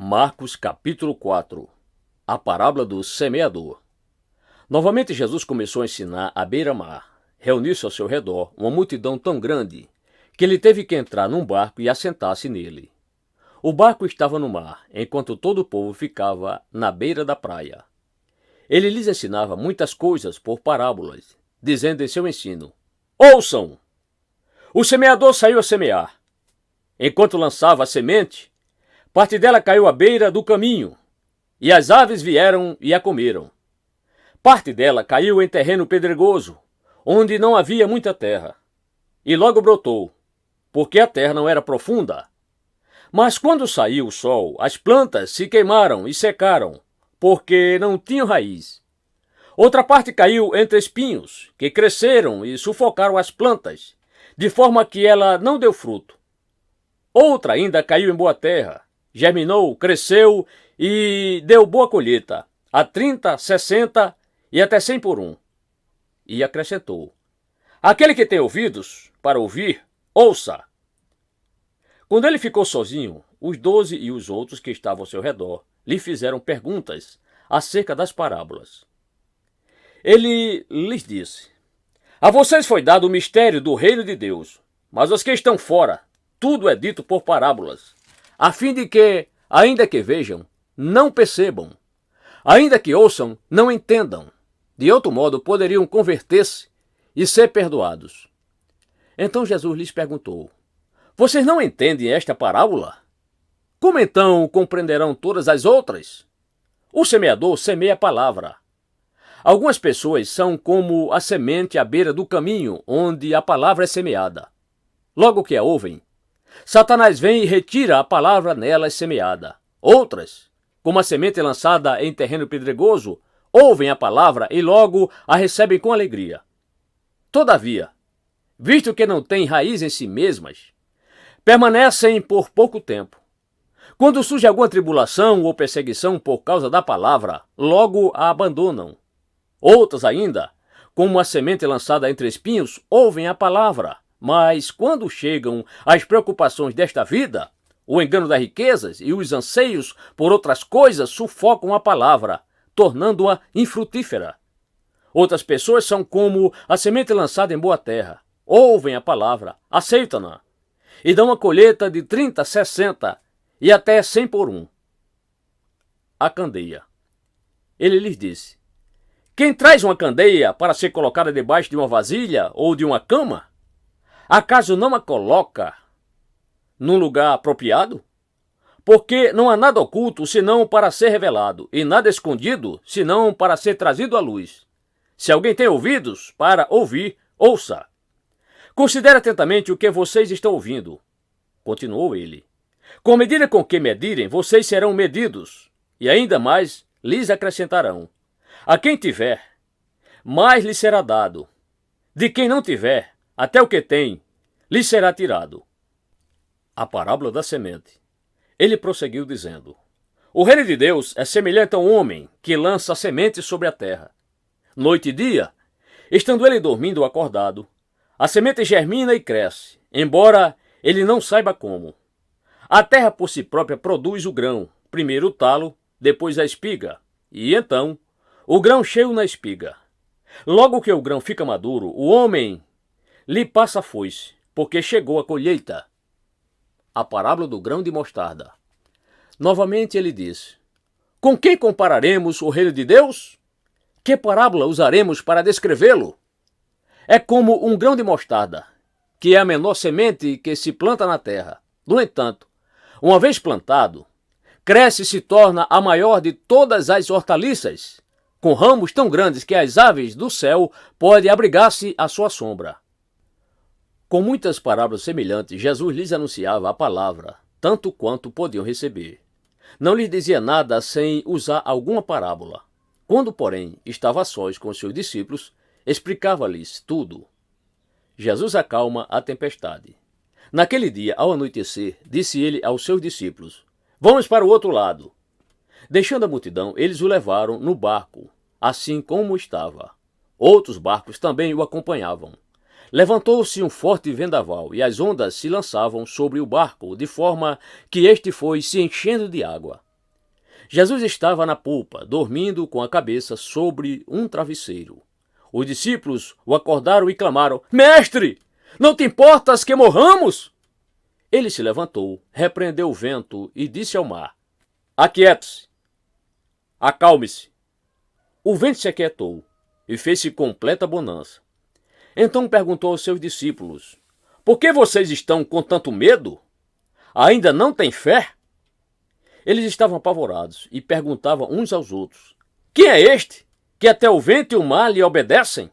Marcos capítulo 4. A parábola do semeador. Novamente Jesus começou a ensinar à beira-mar. Reuniu-se ao seu redor uma multidão tão grande que ele teve que entrar num barco e assentar-se nele. O barco estava no mar, enquanto todo o povo ficava na beira da praia. Ele lhes ensinava muitas coisas por parábolas, dizendo em seu ensino: Ouçam! O semeador saiu a semear. Enquanto lançava a semente, parte dela caiu à beira do caminho, e as aves vieram e a comeram. Parte dela caiu em terreno pedregoso, onde não havia muita terra, e logo brotou, porque a terra não era profunda. Mas quando saiu o sol, as plantas se queimaram e secaram, porque não tinham raiz. Outra parte caiu entre espinhos, que cresceram e sufocaram as plantas, de forma que ela não deu fruto. Outra ainda caiu em boa terra, germinou, cresceu e deu boa colheita, a 30, 60 e até 100 por um. E acrescentou: Aquele que tem ouvidos para ouvir, ouça. Quando ele ficou sozinho, os 12 e os outros que estavam ao seu redor lhe fizeram perguntas acerca das parábolas. Ele lhes disse: A vocês foi dado o mistério do reino de Deus, mas aos que estão fora, tudo é dito por parábolas, a fim de que, ainda que vejam, não percebam, ainda que ouçam, não entendam. De outro modo, poderiam converter-se e ser perdoados. Então Jesus lhes perguntou: Vocês não entendem esta parábola? Como então compreenderão todas as outras? O semeador semeia a palavra. Algumas pessoas são como a semente à beira do caminho, onde a palavra é semeada. Logo que a ouvem, Satanás vem e retira a palavra nelas semeada. Outras, como a semente lançada em terreno pedregoso, ouvem a palavra e logo a recebem com alegria. Todavia, visto que não têm raiz em si mesmas, permanecem por pouco tempo. Quando surge alguma tribulação ou perseguição por causa da palavra, logo a abandonam. Outras ainda, como a semente lançada entre espinhos, ouvem a palavra, mas quando chegam as preocupações desta vida, o engano das riquezas e os anseios por outras coisas sufocam a palavra, tornando-a infrutífera. Outras pessoas são como a semente lançada em boa terra, ouvem a palavra, aceitam-na, e dão uma colheita de 30, 60 e até 100 por um. A candeia. Ele lhes disse: Quem traz uma candeia para ser colocada debaixo de uma vasilha ou de uma cama, acaso não a coloca num lugar apropriado? Porque não há nada oculto senão para ser revelado, e nada escondido senão para ser trazido à luz. Se alguém tem ouvidos para ouvir, ouça. Considere atentamente o que vocês estão ouvindo. Continuou ele. Com a medida com que medirem, vocês serão medidos, e ainda mais lhes acrescentarão. A quem tiver, mais lhe será dado. De quem não tiver, até o que tem, lhe será tirado. A parábola da semente. Ele prosseguiu dizendo: O reino de Deus é semelhante a um homem que lança a semente sobre a terra. Noite e dia, estando ele dormindo ou acordado, a semente germina e cresce, embora ele não saiba como. A terra por si própria produz o grão, primeiro o talo, depois a espiga, e então o grão cheio na espiga. Logo que o grão fica maduro, o homem lhe passa a foice, porque chegou a colheita. A parábola do grão de mostarda. Novamente ele disse: Com quem compararemos o reino de Deus? Que parábola usaremos para descrevê-lo? É como um grão de mostarda, que é a menor semente que se planta na terra. No entanto, uma vez plantado, cresce e se torna a maior de todas as hortaliças, com ramos tão grandes que as aves do céu podem abrigar-se à sua sombra. Com muitas parábolas semelhantes, Jesus lhes anunciava a palavra, tanto quanto podiam receber. Não lhes dizia nada sem usar alguma parábola. Quando, porém, estava a sós com os seus discípulos, explicava-lhes tudo. Jesus acalma a tempestade. Naquele dia, ao anoitecer, disse ele aos seus discípulos: Vamos para o outro lado. Deixando a multidão, eles o levaram no barco, assim como estava. Outros barcos também o acompanhavam. Levantou-se um forte vendaval, e as ondas se lançavam sobre o barco, de forma que este foi se enchendo de água. Jesus estava na polpa, dormindo com a cabeça sobre um travesseiro. Os discípulos o acordaram e clamaram: Mestre, não te importas que morramos? Ele se levantou, repreendeu o vento e disse ao mar: Aquiete-se, acalme-se. O vento se aquietou e fez-se completa bonança. Então perguntou aos seus discípulos: Por que vocês estão com tanto medo? Ainda não têm fé? Eles estavam apavorados e perguntavam uns aos outros: Quem é este que até o vento e o mar lhe obedecem?